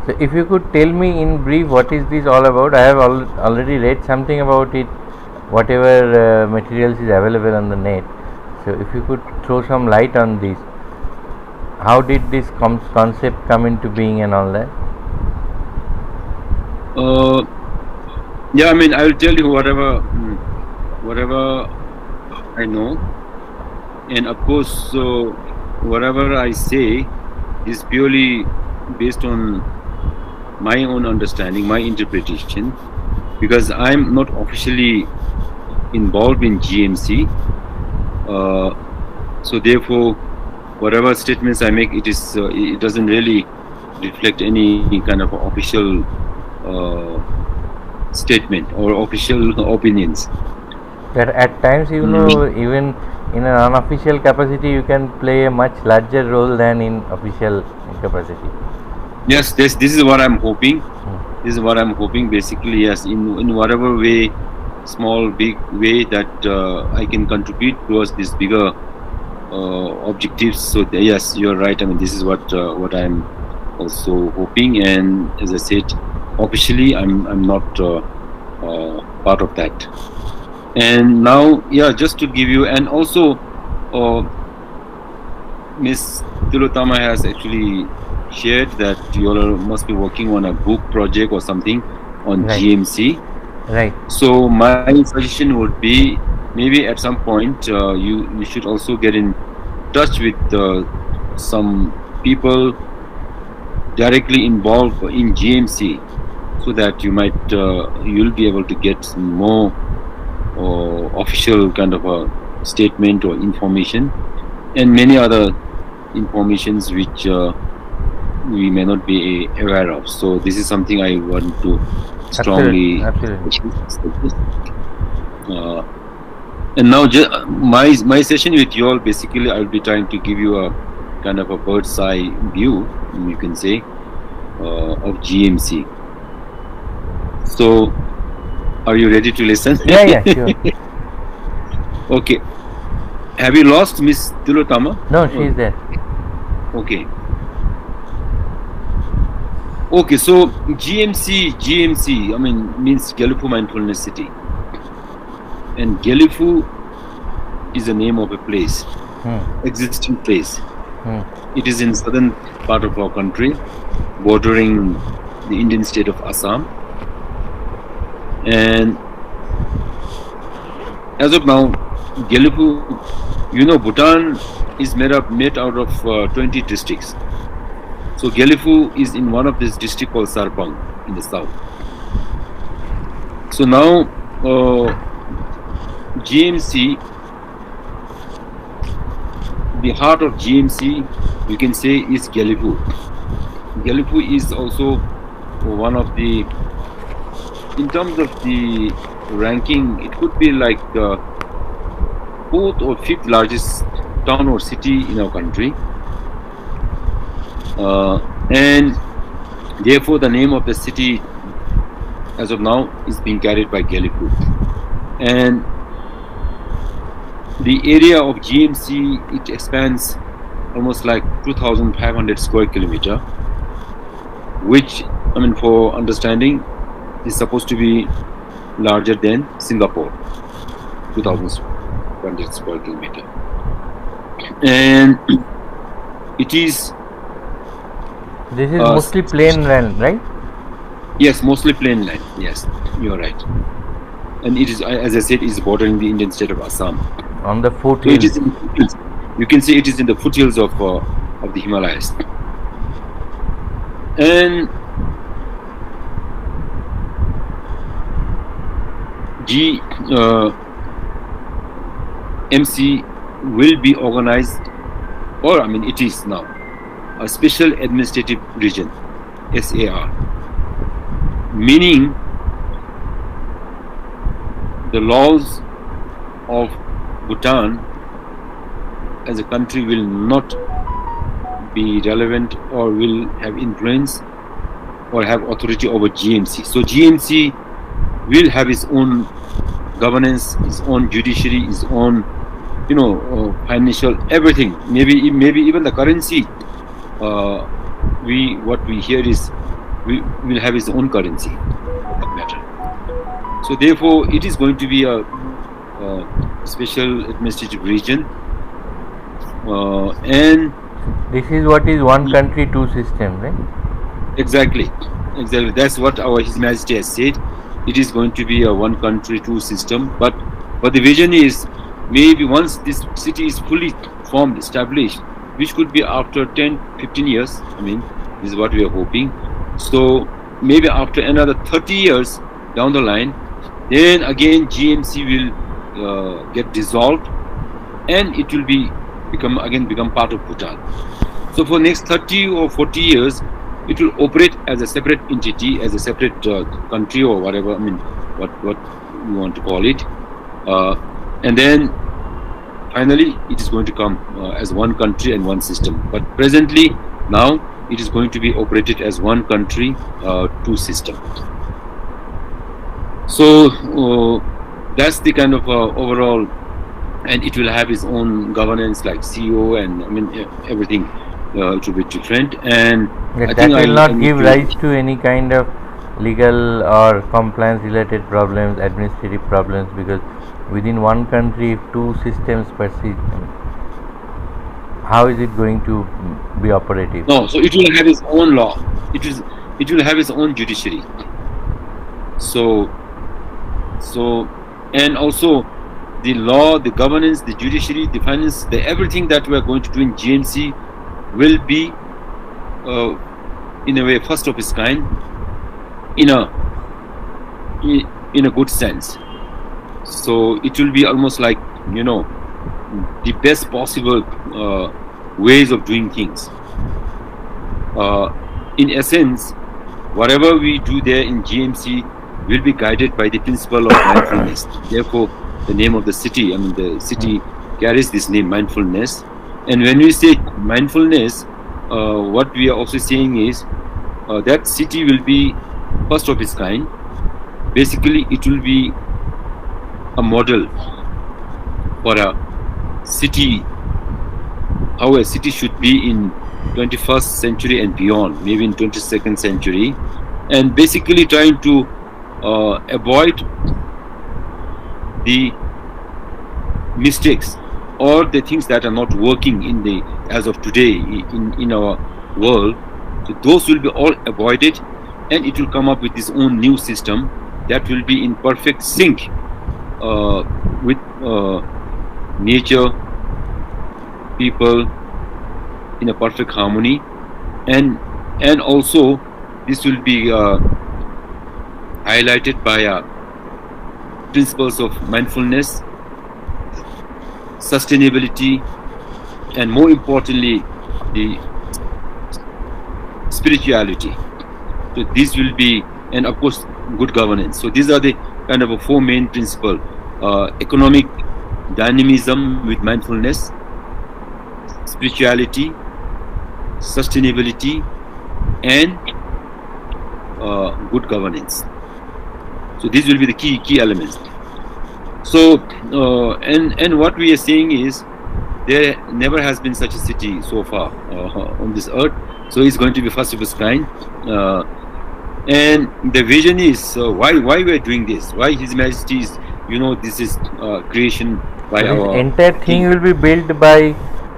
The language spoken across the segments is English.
So if you could tell me in brief what is this all about. I have already read something about it, whatever materials is available on the net. So if you could throw some light on this, how did this concept come into being and all that? Yeah, I mean, I will tell you whatever I know, and of course, whatever I say is purely based on my own understanding, my interpretation, because I'm not officially involved in GMC. So therefore, whatever statements I make, it doesn't really reflect any kind of official statement or official opinions. That at times, even in an unofficial capacity, you can play a much larger role than in official capacity. Yes, this is what I'm hoping. This is what I'm hoping. Basically, yes, in whatever way, small, big way that I can contribute towards this bigger objectives. So yes, you're right. I mean, this is what I'm also hoping. And as I said, officially, I'm not part of that. And now, yeah, just to give you, and also, Miss Tilotama has actually shared that you all must be working on a book project or something on GMC. Right. So my suggestion would be, maybe at some point you should also get in touch with some people directly involved in GMC, so that you'll be able to get more official kind of a statement or information, and many other informations which we may not be aware of. So this is something I want to strongly. Absolutely. And now my session with you all, basically I'll be trying to give you a kind of a bird's eye view, you can say, of GMC. So are you ready to listen? Yeah, sure. Okay. Have you lost Miss Tilotama? No, she's there. Okay. Okay, so GMC, I mean, means Gelephu Mindfulness City. And Gelephu is the name of a place, existing place. It is in southern part of our country, bordering the Indian state of Assam. And as of now, Gelephu, Bhutan is made out of 20 districts. So Gelephu is in one of these districts called Sarpang in the south. So now GMC, the heart of GMC, you can say, is Gelephu. Gelephu is also one of the, in terms of the ranking, it could be like the 4th or 5th largest town or city in our country. And therefore the name of the city as of now is being carried by Gelephu. And the area of GMC, it expands almost like 2,500 square kilometer, which, I mean, for understanding, is supposed to be larger than Singapore, 2,500 square kilometer. And it is... This is mostly plain land, right? Yes, mostly plain land. Yes, you're right. And it is, as I said, is bordering the Indian state of Assam. On the foothills. So it is in the foothills. You can say it is in the foothills of the Himalayas. And GMC will be organized, or I mean, it is now a special administrative region, SAR, meaning the laws of Bhutan as a country will not be relevant or will have influence or have authority over GMC. So GMC will have its own governance, its own judiciary, its own, financial, everything. Maybe even the currency. What we hear is will have its own currency for that matter. So therefore, it is going to be a special administrative region, and This is what is one country, two system, right? exactly. That's what our His Majesty has said. It is going to be a one country, two system. But the vision is maybe once this city is fully formed, established, which could be after 10, 15 years. I mean, this is what we are hoping. So maybe after another 30 years down the line, then again GMC will get dissolved, and it will become part of Bhutan. So for next 30 or 40 years, it will operate as a separate entity, as a separate country or whatever. I mean, what you want to call it, and then finally it is going to come as one country and one system. But presently, now it is going to be operated as one country, two system. So that's the kind of overall, and it will have its own governance like CEO, and I mean everything. It will be different, and I That think will not give rise to any kind of legal or compliance related problems, administrative problems, because within one country, if two systems persist, how is it going to be operative? No, so it will have its own law. It will have its own judiciary. So and also the law, the governance, the judiciary, the finance, the everything that we are going to do in GMC will be in a way first of its kind, in a good sense. So it will be almost like, you know, the best possible ways of doing things. In essence, whatever we do there in GMC will be guided by the principle of mindfulness. Therefore, the name of the city, I mean, the city carries this name, mindfulness. And when we say mindfulness, what we are also saying is that city will be first of its kind. Basically, it will be a model for a city, how a city should be in 21st century and beyond, maybe in 22nd century, and basically trying to avoid the mistakes or the things that are not working in the as of today in our world. So those will be all avoided, and it will come up with its own new system that will be in perfect sync with nature, people, in a perfect harmony, and also this will be highlighted by principles of mindfulness, sustainability, and more importantly, the spirituality. So these will be, and of course, good governance. So these are the kind of four main principles: economic dynamism with mindfulness, spirituality, sustainability, and good governance. So these will be the key elements. So and what we are saying is there never has been such a city so far on this earth. So it's going to be first of its kind. And the vision is why we are doing this. Why His Majesty is, you know, this is creation by So our this entire thing will be built by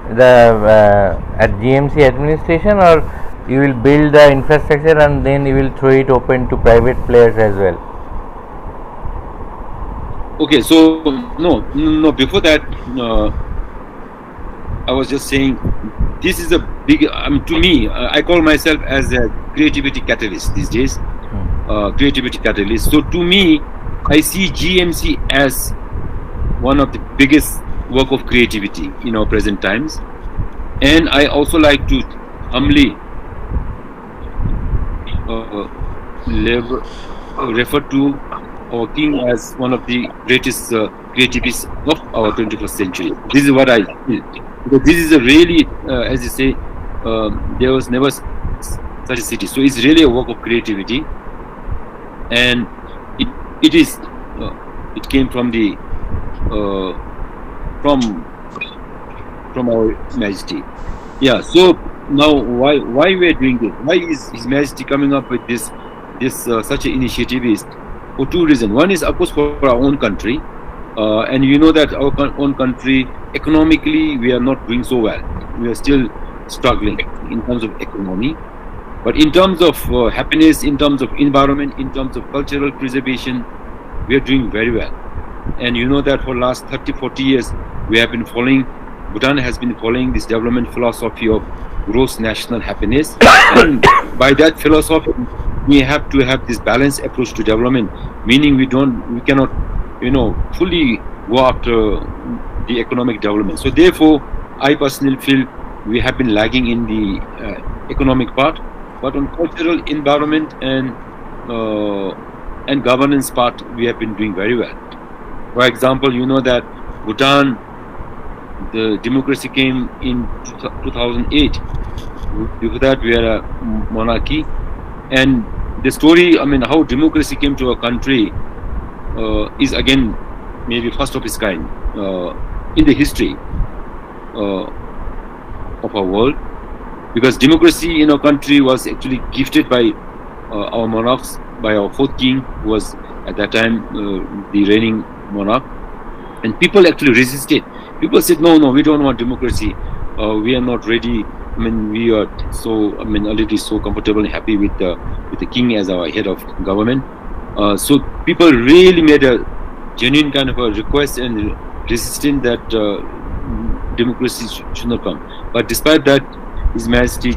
the at GMC administration, or you will build the infrastructure and then you will throw it open to private players as well? Okay, so no. Before that, I was just saying this is a big. I mean, to me, I call myself as a creativity catalyst these days. Creativity catalyst. So to me, I see GMC as one of the biggest work of creativity in our present times, and I also like to humbly refer to our king as one of the greatest creativists of our 21st century. This is what I feel. Because this is a really, as you say, there was never such a city. So it's really a work of creativity, and it is. It came from the from our Majesty. Yeah. So now why we are doing this? Why is His Majesty coming up with this such an initiative? Is for two reasons. One is of course for our own country, and you know that our own country economically we are not doing so well. We are still struggling in terms of economy. But in terms of happiness, in terms of environment, in terms of cultural preservation, we are doing very well. And you know that for last 30, 40 years, we have been following, Bhutan has been following this development philosophy of gross national happiness. And by that philosophy, we have to have this balanced approach to development, meaning we cannot, fully go after the economic development. So therefore, I personally feel we have been lagging in the economic part, but on cultural, environment, and governance part, we have been doing very well. For example, you know that Bhutan, the democracy came in 2008. Before that, we are a monarchy, and the story, how democracy came to our country is again maybe first of its kind in the history of our world, because democracy in our country was actually gifted by our monarchs, by our fourth king, who was at that time the reigning monarch, and people actually resisted. People said, no, we don't want democracy. We are not ready. We are already so comfortable and happy with the king as our head of government. So people really made a genuine kind of a request and resistance that democracy should not come. But despite that, His Majesty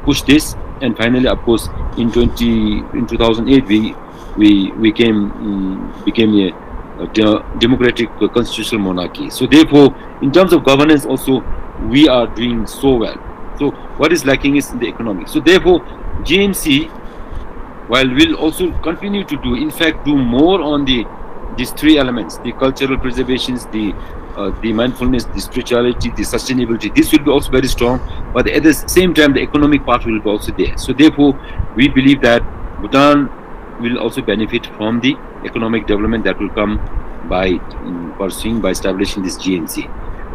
pushed this, and finally, of course, in 2008, we became a democratic constitutional monarchy. So therefore, in terms of governance, also we are doing so well. So what is lacking is the economy. So therefore, GMC, while will also continue to do, in fact, do more on these three elements: the cultural preservations, the mindfulness, the spirituality, the sustainability. This will be also very strong, but at the same time, the economic part will be also there. So therefore, we believe that Bhutan will also benefit from the economic development that will come by by establishing this GMC.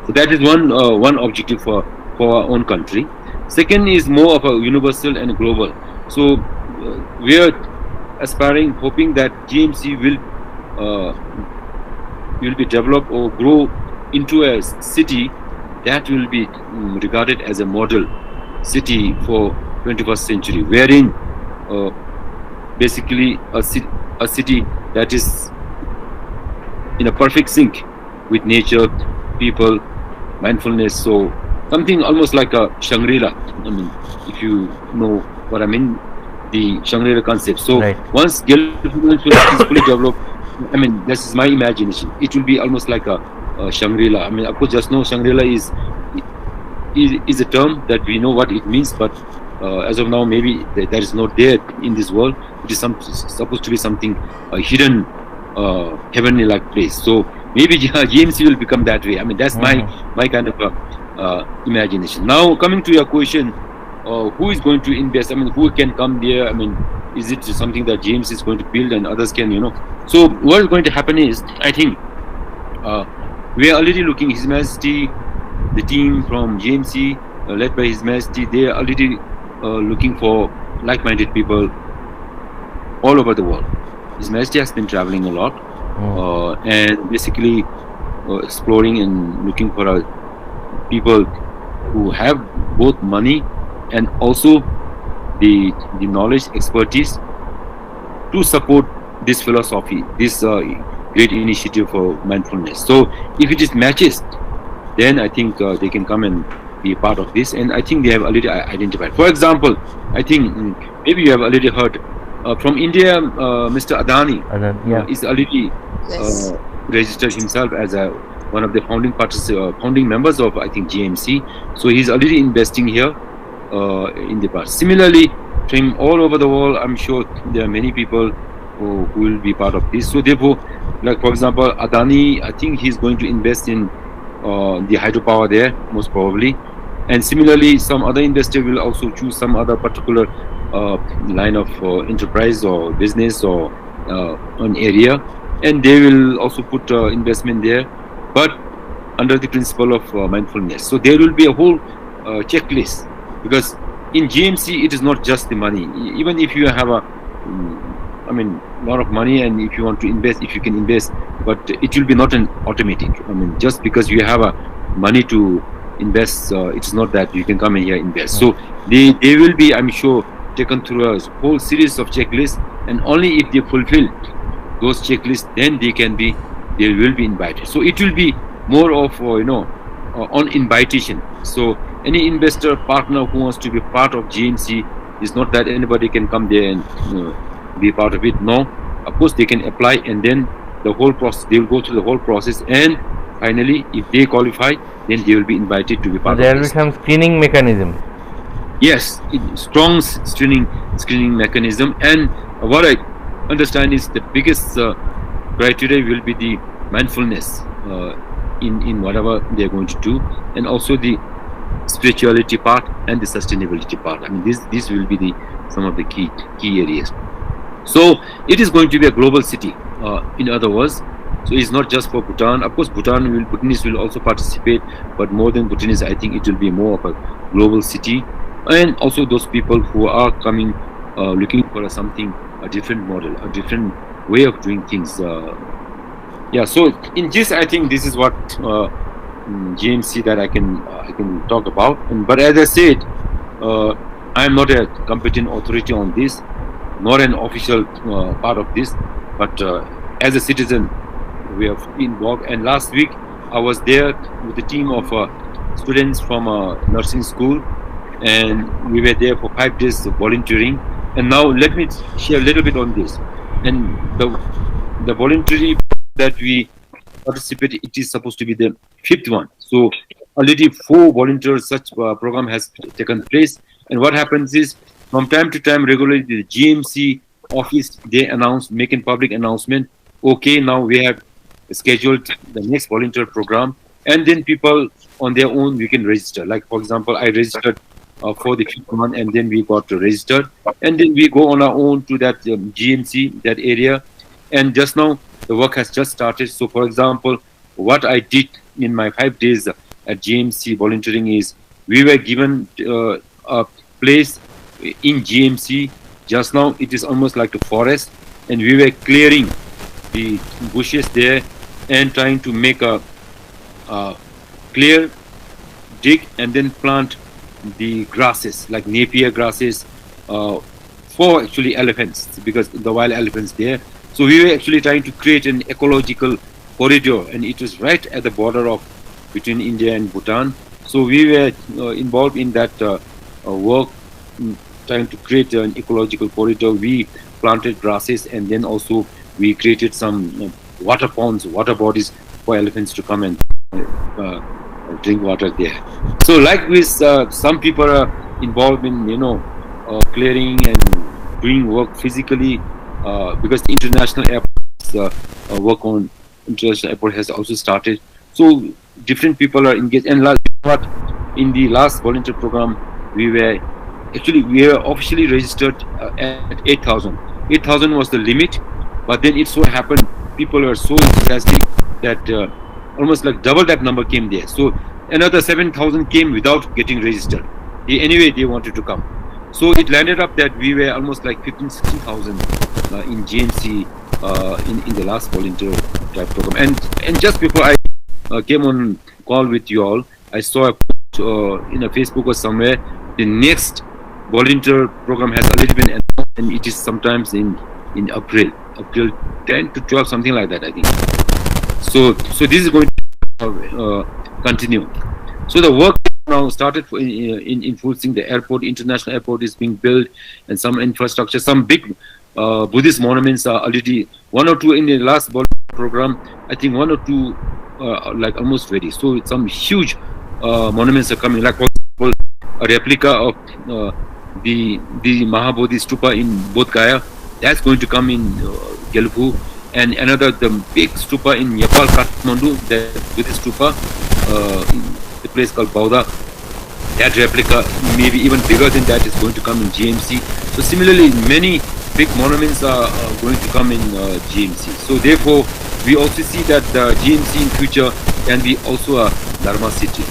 So that is one objective for our own country. Second is more of a universal and global. So we are aspiring, hoping that GMC will be developed or grow into a city that will be regarded as a model city for 21st century, wherein basically a city that is in a perfect sync with nature, people, mindfulness. So something almost like a Shangri-La. If you know what I mean, the Shangri-La concept. So right. Once Gelephu Mindfulness is fully developed, this is my imagination, it will be almost like a Shangri-La. Of course, just know Shangri-La is a term that we know what it means, but as of now, maybe that is not there in this world. It is supposed to be something hidden, heavenly-like place. So maybe GMC will become that way. That's my kind of imagination. Now, coming to your question, who is going to invest? Who can come there? Is it something that GMC is going to build and others can, So what is going to happen is, I think, we are already looking, His Majesty, the team from GMC, led by His Majesty, they are already looking for like-minded people all over the world. His Majesty has been traveling a lot and basically exploring and looking for people who have both money and also the knowledge, expertise to support this philosophy, this great initiative for mindfulness. So if it is matches, then I think they can come and be a part of this, and I think they have already identified. For example, I think maybe you have already heard from India, Mr. Adani is already registered himself as one of the founding members of, I think, GMC. So he's already investing here in the past. Similarly, from all over the world, I'm sure there are many people who will be part of this. So therefore, like for example, Adani, I think he's going to invest in the hydropower there, most probably. And similarly, some other investor will also choose some other particular line of enterprise or business or an area, and they will also put investment there, but under the principle of mindfulness. So there will be a whole checklist, because in GMC it is not just the money. Even if you have a lot of money, and if you want to invest, if you can invest, but it will be not an automatic. Just because you have a money to invest, it's not that you can come in here invest. So they will be, I'm sure, taken through a whole series of checklists, and only if they fulfill those checklists, then they will be invited. So it will be more of on invitation. So any investor partner who wants to be part of GMC, is not that anybody can come there and be part of it. No, of course they can apply, and then the whole process, they will go through the whole process, and finally if they qualify, then they will be invited to be part of There will be some screening mechanism. Yes, strong screening mechanism. And what I understand is the biggest criteria will be the mindfulness in whatever they are going to do, and also the spirituality part and the sustainability part. This will be some of the key areas. So it is going to be a global city, in other words. So it's not just for Bhutan. Of course, Bhutanese will also participate, but more than Bhutanese, I think it will be more of a global city. And also those people who are coming, looking for a different model, a different way of doing things. So in this, I think this is what GMC that I can talk about. But as I said, I am not a competent authority on this, nor an official part of this, but as a citizen, we are involved. And last week I was there with a team of students from a nursing school, and we were there for 5 days of volunteering. And now let me share a little bit on this. And the voluntary that we participate, it is supposed to be the 5th one. So already 4 volunteers such program has taken place. And what happens is, from time to time, regularly the GMC office, they make a public announcement. Okay, now we have scheduled the next volunteer program, and then people on their own, we can register. Like for example, I registered for the 5th one, and then we got registered, and then we go on our own to that GMC, that area. And just now the work has just started. So for example, what I did in my 5 days at GMC volunteering is, we were given a place in GMC. Just now it is almost like a forest, and we were clearing the bushes there and trying to make a clear, dig, and then plant the grasses like napier grasses for actually elephants, because the wild elephants there. So we were actually trying to create an ecological corridor, and it was right at the border of between India and Bhutan. So we were involved in that work, trying to create an ecological corridor. We planted grasses, and then also we created some water ponds, water bodies for elephants to come and drink water there. So like this, some people are involved in clearing and doing work physically, because the international airport work on international airport has also started. So different people are engaged. And in the last volunteer program, we were officially registered at 8,000. 8,000 was the limit, but then it so happened people were so enthusiastic that almost like double that number came there. So another 7,000 came without getting registered. Anyway, they wanted to come. So it landed up that we were almost like 15,000-16,000 in GMC in the last volunteer type program. And just before I came on call with you all, I saw a post in a Facebook or somewhere. The next volunteer program has already been announced, and it is sometimes in April 10 to 12, something like that, I think. So this is going to continue. So the work now started in full swing. The international airport is being built, and some infrastructure, some big Buddhist monuments are already 1 or 2 in the last program. I think 1 or 2 like almost ready. So some huge monuments are coming, like for example a replica of the Mahabodhi stupa in Bodh Gaya. That's going to come in Gelephu, and another the big stupa in Nepal, Kathmandu, the Buddhist stupa in the place called Bauda. That replica, maybe even bigger than that, is going to come in GMC. So similarly, many big monuments are going to come in GMC. So therefore, we also see that the GMC in future can be also a Dharma city.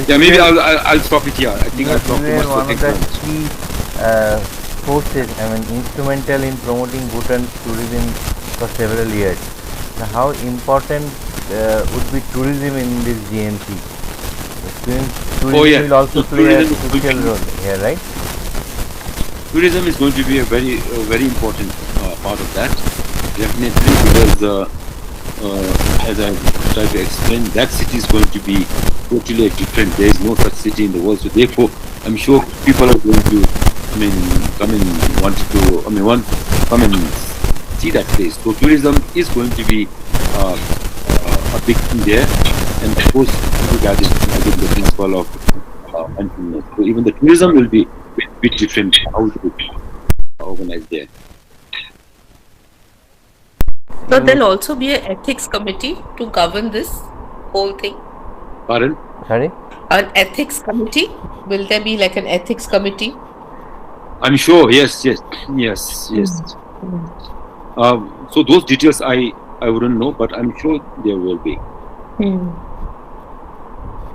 Yeah, maybe I'll stop it here. I think I've you talked too were much for one of the technology. key forces, instrumental in promoting Bhutan's tourism for several years. So how important would be tourism in this GMC? Oh Tourism yeah, will also so play a tourism will crucial be, role here, right? tourism is going to be a very important part of that, definitely, because as I tried to explain, that city is going to be totally different. There is no such city in the world, so therefore, I'm sure people are going to, come and want to, come and see that place. So tourism is going to be a big thing there, and of course, that is again the principle of mindfulness. So even the tourism will be a bit different how it will be organized there. So there'll also be an ethics committee to govern this whole thing. Pardon? Sorry? An ethics committee? Will there be like an ethics committee? I'm sure. Yes. So those details I wouldn't know, but I'm sure there will be.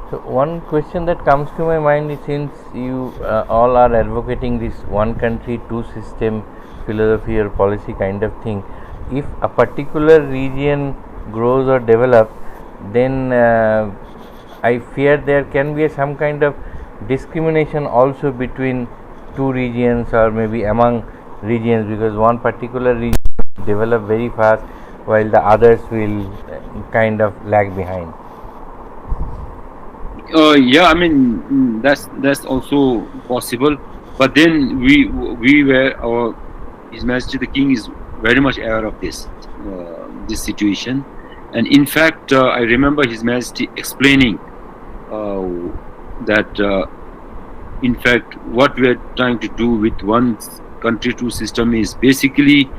So one question that comes to my mind is, since you all are advocating this one country, two system philosophy or policy kind of thing, if a particular region grows or develops, then I fear there can be some kind of discrimination also between two regions or maybe among regions, because one particular region will develop very fast while the others will kind of lag behind. Yeah, that's also possible. But then His Majesty the King is very much aware of this situation, and in fact, I remember His Majesty explaining that in fact what we are trying to do with one country two system is basically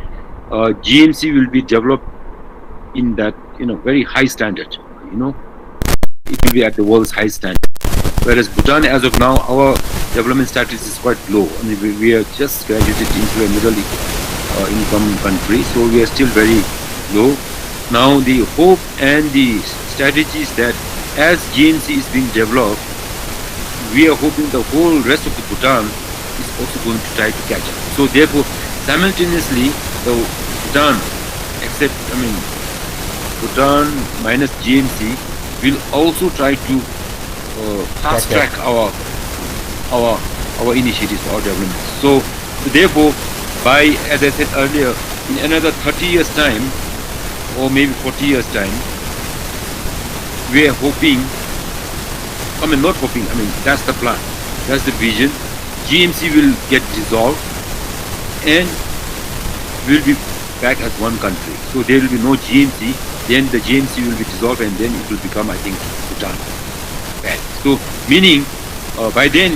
GMC will be developed in that very high standard. It will be at the world's high standard. Whereas Bhutan, as of now, our development status is quite low. We are just graduated into a middle income country, so we are still very low. Now, the hope and the strategy is that as GMC is being developed, we are hoping the whole rest of the Bhutan is also going to try to catch up. So, therefore, simultaneously, the Bhutan, Bhutan minus GMC, will also try to fast track our initiatives, our development. So therefore, as I said earlier, in another 30 years time or maybe 40 years time, we are hoping. Not hoping. That's the plan. That's the vision. GMC will get dissolved, and we'll be back as one country. So there will be no GMC. Then the GMC will be dissolved, and then it will become, I think, Bhutan. So, meaning by then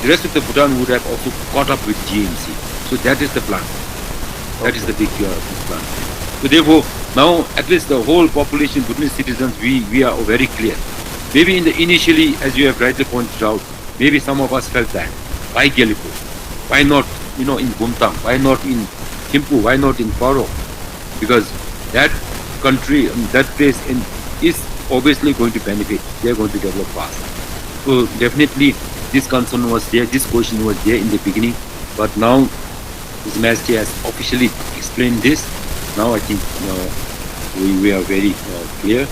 the rest of the Bhutan would have also caught up with GMC. So that is the plan. That is the big plan. So therefore, now at least the whole population, Bhutanese citizens, we are very clear. Maybe initially, as you have rightly pointed out, maybe some of us felt that. Why Gelephu? Why not, in Bumtang? Why not in Thimphu? Why not in Paro? Because that country, that place is obviously going to benefit. They are going to develop fast. So definitely this concern was there, this question was there in the beginning, but now His Majesty has officially explained this. Now I think we are very clear.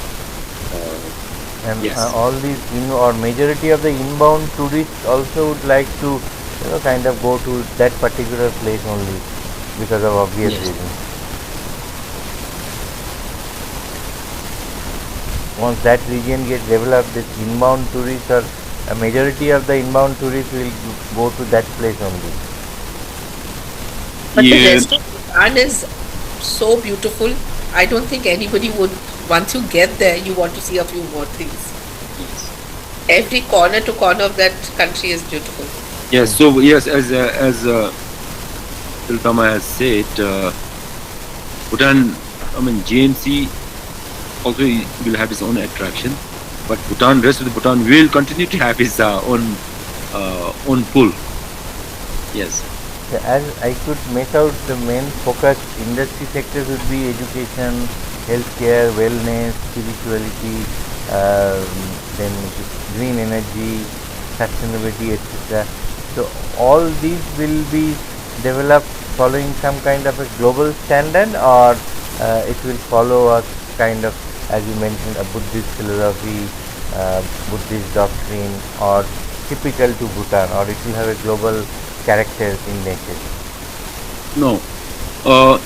And yes. All these or majority of the inbound tourists also would like to kind of go to that particular place only because of obvious reasons. Once that region gets developed, this inbound tourists, or a majority of the inbound tourists, will go to that place only. But the rest of Bhutan is so beautiful. I don't think anybody would, once you get there, you want to see a few more things. Yes. Every corner to corner of that country is beautiful. Yes. So yes, as Tiltama has said, Bhutan, GMC also will have its own attraction, but Bhutan, rest of the Bhutan will continue to have its own pull. Yes. As I could make out, the main focus industry sectors would be education, healthcare, wellness, spirituality, then green energy, sustainability, etc. So all these will be developed following some kind of a global standard, or it will follow a kind of, as you mentioned, a Buddhist philosophy, Buddhist doctrine, or typical to Bhutan, or it will have a global character in nature? No. Uh,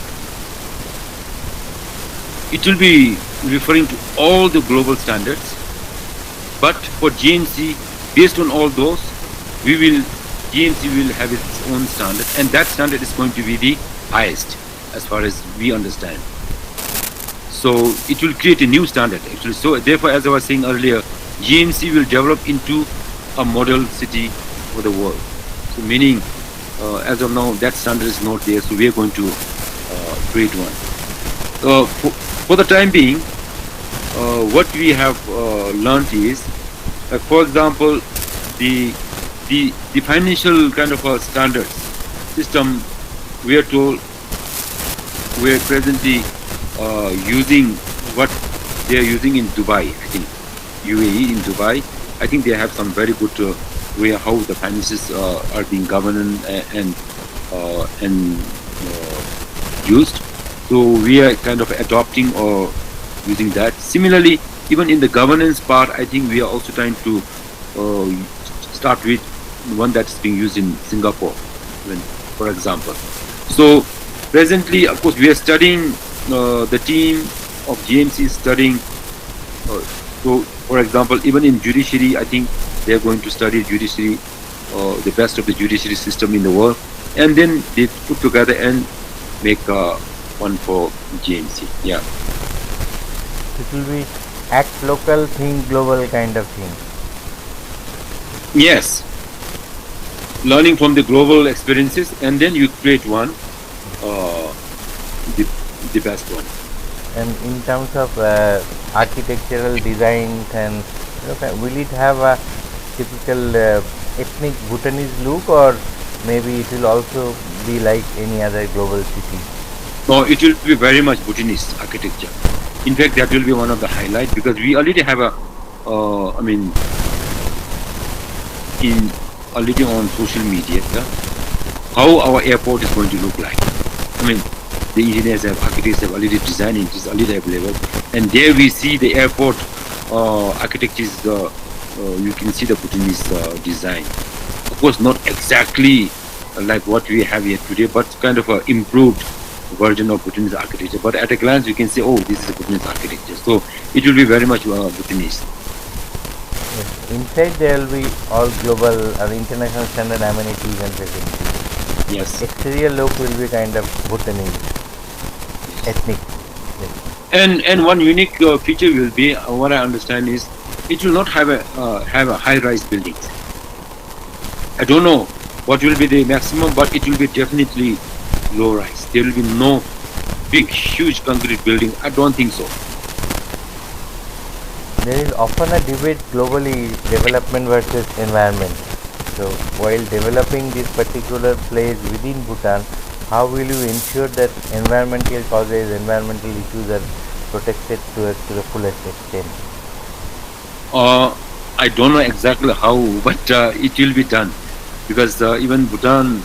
it will be referring to all the global standards, but for GMC, based on all those, GMC will have its own standard, and that standard is going to be the highest as far as we understand. So it will create a new standard actually. So therefore, as I was saying earlier, GMC will develop into a model city for the world. So meaning, as of now, that standard is not there. So we are going to create one. For the time being, what we have learned is, for example, the financial kind of a standards system. We are told we are presently using what they are using in Dubai. I think UAE in Dubai. I think they have some very good way how the finances are being governed and used. So we are kind of adopting or using that. Similarly, even in the governance part, I think we are also trying to start with one that's being used in Singapore, for example. So presently, of course, we are studying. The team of GMC is studying. So, for example, even in judiciary, I think they are going to study judiciary, the best of the judiciary system in the world, and then they put together and make one for GMC. Yeah. It will be act local, think global kind of thing. Yes. Learning from the global experiences, and then you create one, the best one. And in terms of architectural designs, and will it have a typical ethnic Bhutanese look, or maybe it will also be like any other global city? No, it will be very much Bhutanese architecture. In fact, that will be one of the highlights, because we already have already on social media, how our airport is going to look like. I mean, the engineers have, architects have already designed it, is already available. And there we see the airport architecture is, you can see the Bhutanese design. Of course, not exactly like what we have here today, but kind of an improved version of Bhutanese architecture. But at a glance, you can say, oh, this is a Bhutanese architecture. So it will be very much Bhutanese. Yes. Inside there will be all global and international standard amenities and facilities. Yes. Exterior look will be kind of Bhutanese, ethnic. Yes. And one unique feature will be, what I understand is, it will not have a high-rise buildings. I don't know what will be the maximum, but it will be definitely low-rise. There will be no big, huge concrete building. I don't think so. There is often a debate globally, development versus environment. So while developing this particular place within Bhutan, how will you ensure that environmental causes, environmental issues are protected to the fullest extent? I don't know exactly how, but it will be done, because even Bhutan,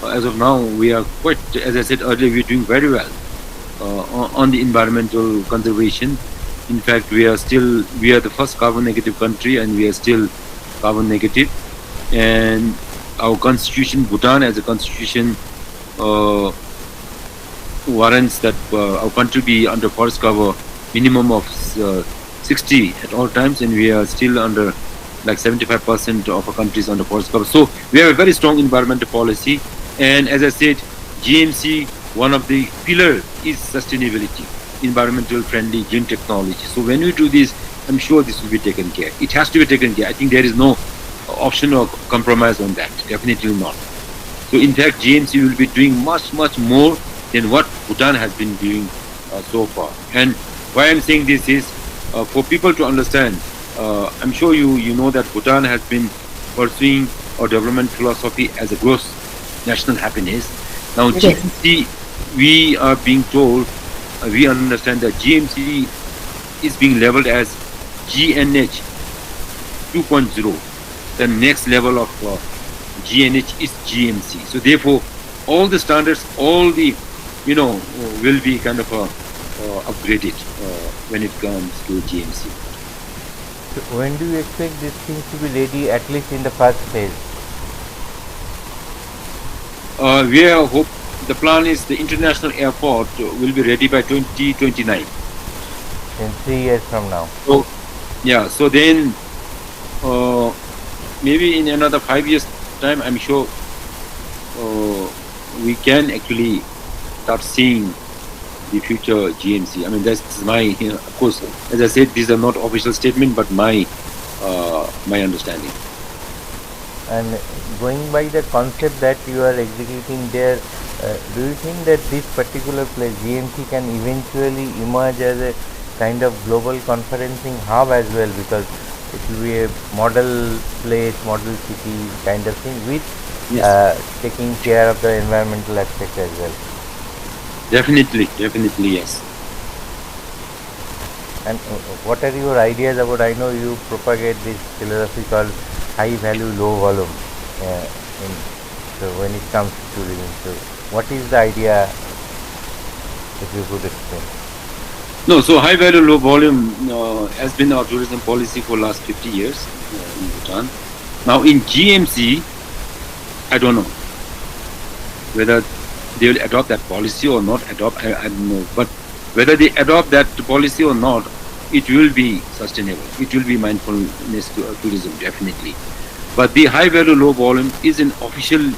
as of now, we are quite, as I said earlier, we are doing very well on the environmental conservation. In fact, we are the first carbon negative country, and we are still carbon negative. And our constitution, Bhutan as a constitution, warrants that our country be under forest cover minimum of 60 at all times, and we are still under like 75% of our country is under forest cover. So we have a very strong environmental policy, and as I said, GMC, one of the pillars is sustainability, environmental friendly green technology. So when we do this, I'm sure this will be taken care. It has to be taken care. I think there is no option or compromise on that. Definitely not. So in fact, GMC will be doing much more than what Bhutan has been doing so far. And why I'm saying this is for people to understand. I'm sure you know that Bhutan has been pursuing our development philosophy as a gross national happiness. Now GMC, we are being told, we understand that GMC is being labeled as GNH, 2.0. The next level of GNH is GMC. So therefore, all the standards, all the, will be kind of upgraded when it comes to GMC. So when do you expect these things to be ready, at least in the first phase? We hope the plan is the international airport will be ready by 2029. In 3 years from now. So yeah, so then maybe in another 5 years time, I'm sure we can actually start seeing the future GMC. I mean, that's my, of course, as I said, these are not official statement, but my understanding. And going by the concept that you are executing there, do you think that this particular place, GMC, can eventually emerge as a kind of global conferencing hub as well, because it will be a model place, model city kind of thing, with taking care of the environmental aspect as well? Definitely, yes. And what are your ideas about? I know you propagate this philosophy called high value, low volume. So when it comes to tourism, so what is the idea, if you could explain? No, so high value, low volume has been our tourism policy for last 50 years in Bhutan. Now in GMC, I don't know whether they will adopt that policy or not adopt, I don't know. But whether they adopt that policy or not, it will be sustainable. It will be mindfulness tourism, definitely. But the high value, low volume is an official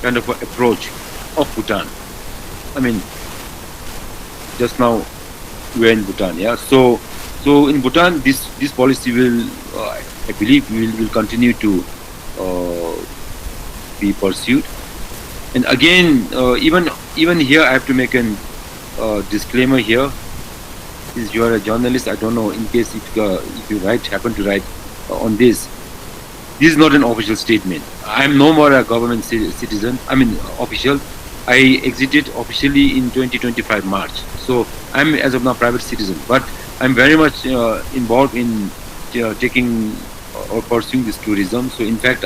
kind of approach of Bhutan. I mean, just now we're in Bhutan, yeah. So in Bhutan, this policy will, I believe, will continue to be pursued. And again, even here, I have to make a disclaimer here. Since you are a journalist, I don't know, in case if you happen to write on this. This is not an official statement. I am no more a government citizen. I mean, official. I exited officially in 2025 March. So I'm as of now private citizen, but I'm very much involved in taking or pursuing this tourism. So in fact,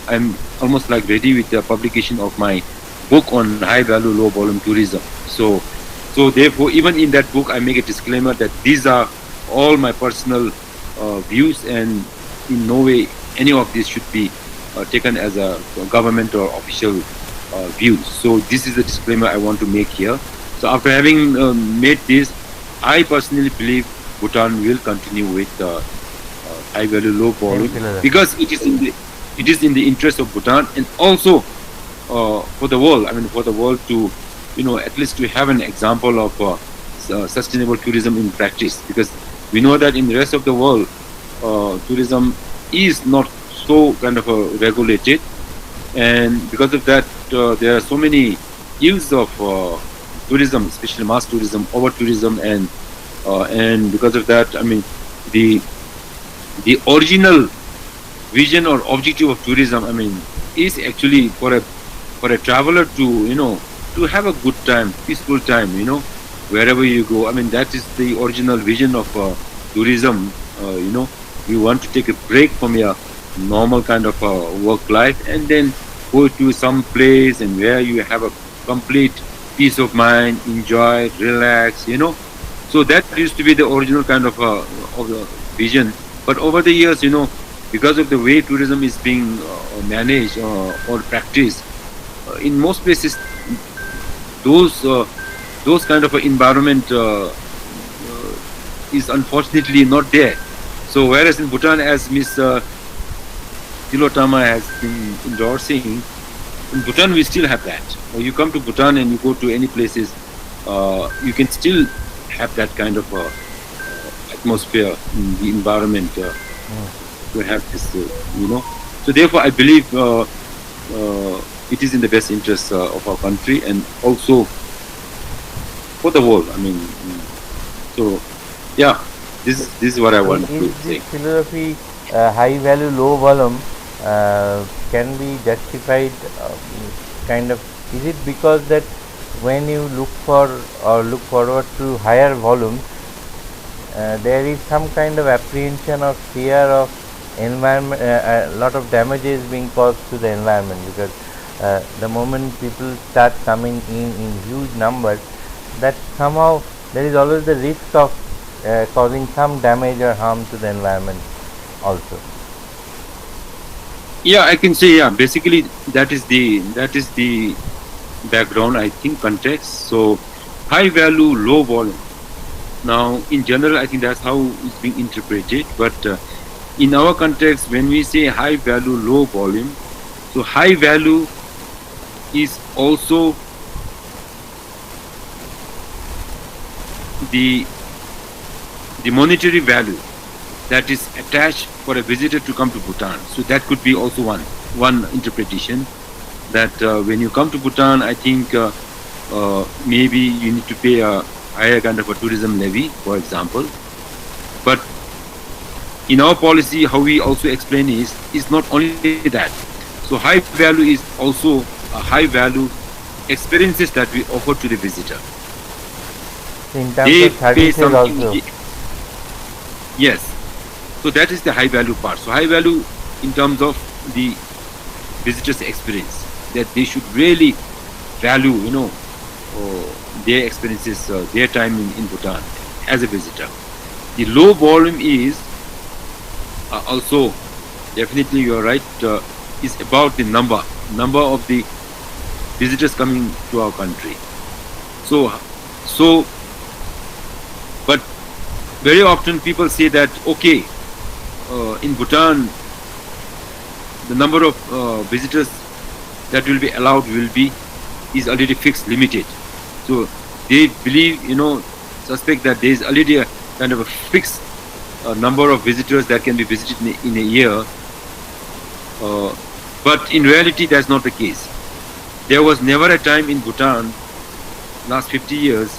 I'm almost like ready with the publication of my book on high value, low volume tourism. So therefore, even in that book, I make a disclaimer that these are all my personal views, and in no way any of this should be taken as a government or official views. So this is the disclaimer I want to make here. So after having made this, I personally believe Bhutan will continue with high value, low volume, because it is in the interest of Bhutan, and also for the world. I mean, for the world to, at least to have an example of sustainable tourism in practice, because we know that in the rest of the world, tourism is not so kind of regulated, and because of that, there are so many ills of tourism, especially mass tourism, over tourism, and because of that, I mean, the original vision or objective of tourism, I mean, is actually for a traveler to to have a good time, peaceful time, wherever you go. I mean, that is the original vision of tourism. You want to take a break from your normal kind of work life, and then go to some place and where you have a complete peace of mind, enjoy, relax. So that used to be the original kind of the vision. But over the years, because of the way tourism is being managed or practiced, in most places, those kind of environment is unfortunately not there. So whereas in Bhutan, as Ms. Tilotama has been endorsing, in Bhutan we still have that. You come to Bhutan and you go to any places, you can still have that kind of atmosphere in the environment to have this, So therefore, I believe it is in the best interest of our country, and also for the world. I mean, so yeah, this is what I want to say. This philosophy, high value, low volume, can be justified, kind of, is it because that when you look forward to higher volume, there is some kind of apprehension or fear of environment, a lot of damage is being caused to the environment, because the moment people start coming in huge numbers, that somehow there is always the risk of causing some damage or harm to the environment also. Yeah, I can say, yeah, basically that is the background, I think, context. So high value, low volume. Now, in general, I think that's how it's being interpreted. But in our context, when we say high value, low volume, so high value is also the monetary value that is attached for a visitor to come to Bhutan. So that could be also one interpretation, that when you come to Bhutan, I think maybe you need to pay a higher kind of a tourism levy, for example. But in our policy, how we also explain is not only that. So high value is also a high value experiences that we offer to the visitor. In terms of services also. Yes. So that is the high value part. So high value in terms of the visitor's experience, that they should really value, their experiences, their time in Bhutan as a visitor. The low volume is also, definitely you're right, is about the number of the visitors coming to our country. So, but very often people say that, okay, in Bhutan, the number of visitors that will be allowed is already fixed, limited. So they believe, suspect that there is already a kind of a fixed number of visitors that can be visited in a year. But in reality, that's not the case. There was never a time in Bhutan, last 50 years,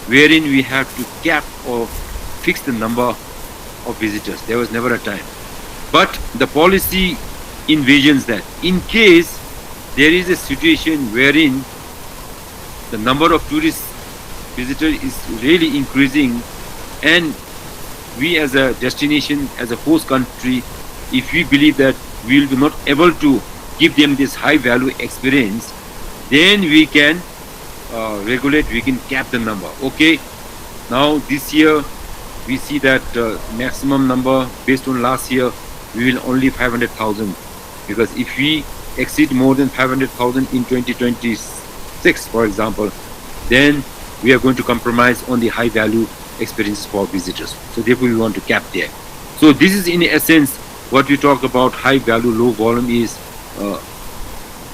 wherein we have to cap or fix the number of visitors. There was never a time. But the policy envisions that in case there is a situation wherein the number of tourist visitors is really increasing, and we as a destination, as a host country, if we believe that we will be not able to give them this high value experience, then we can regulate, we can cap the number. Okay, now this year we see that maximum number based on last year, we will only 500,000, because if we exceed more than 500,000 in 2026, for example, then we are going to compromise on the high value experiences for visitors. So therefore we want to cap there. So this is in essence what we talk about high value, low volume is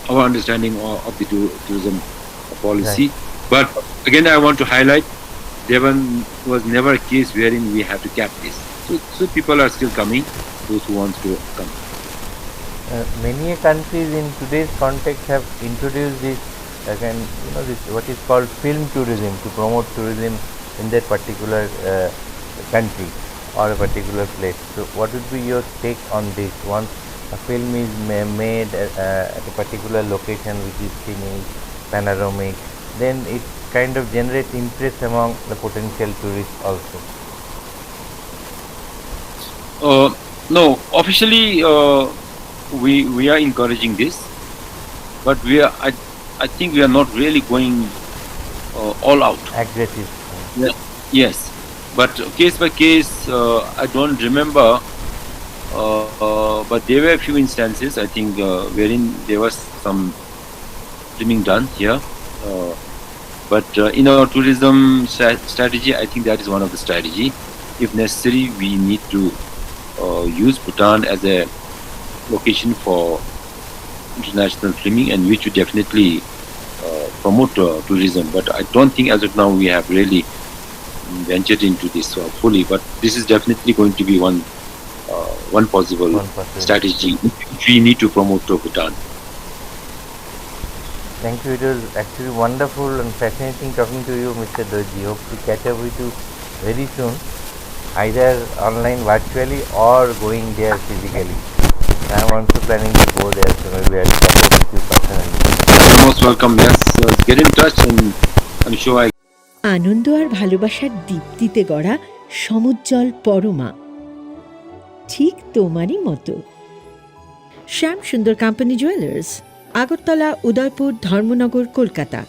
our understanding of the tourism policy. Right. But again, I want to highlight, there was never a case wherein we have to cap this. So people are still coming, those who want to come. Many countries in today's context have introduced this again, this what is called film tourism, to promote tourism in that particular country or a particular place. So what would be your take on this? Once a film is made at a particular location which is scenic, panoramic, then it kind of generates interest among the potential tourists also. No, officially we are encouraging this, but I think we are not really going all out. Aggressive. Yeah. Yes, but case by case, I don't remember, but there were a few instances, I think, wherein there was some filming done here. But in our tourism strategy, I think that is one of the strategy. If necessary, we need to use Bhutan as a location for international filming, and which would definitely promote tourism. But I don't think as of now we have really ventured into this fully. But this is definitely going to be one possible strategy if we need to promote Bhutan. Thank you. It was actually wonderful and fascinating talking to you, Mr. Doji. Hope to catch up with you very soon, either online, virtually, or going there physically. I am also planning to go there, so maybe I'll catch up with you personally. You're most welcome. Yes, get in touch, and I'm sure I. আনন্দ আর ভালোবাসার দীপ্তিতে গড়া সমুজ্জ্বল পরমা। ঠিক তোমারই মতো। শ্যাম সুন্দর company jewellers, Agartala, Udaipur, Dharmanagar, Kolkata.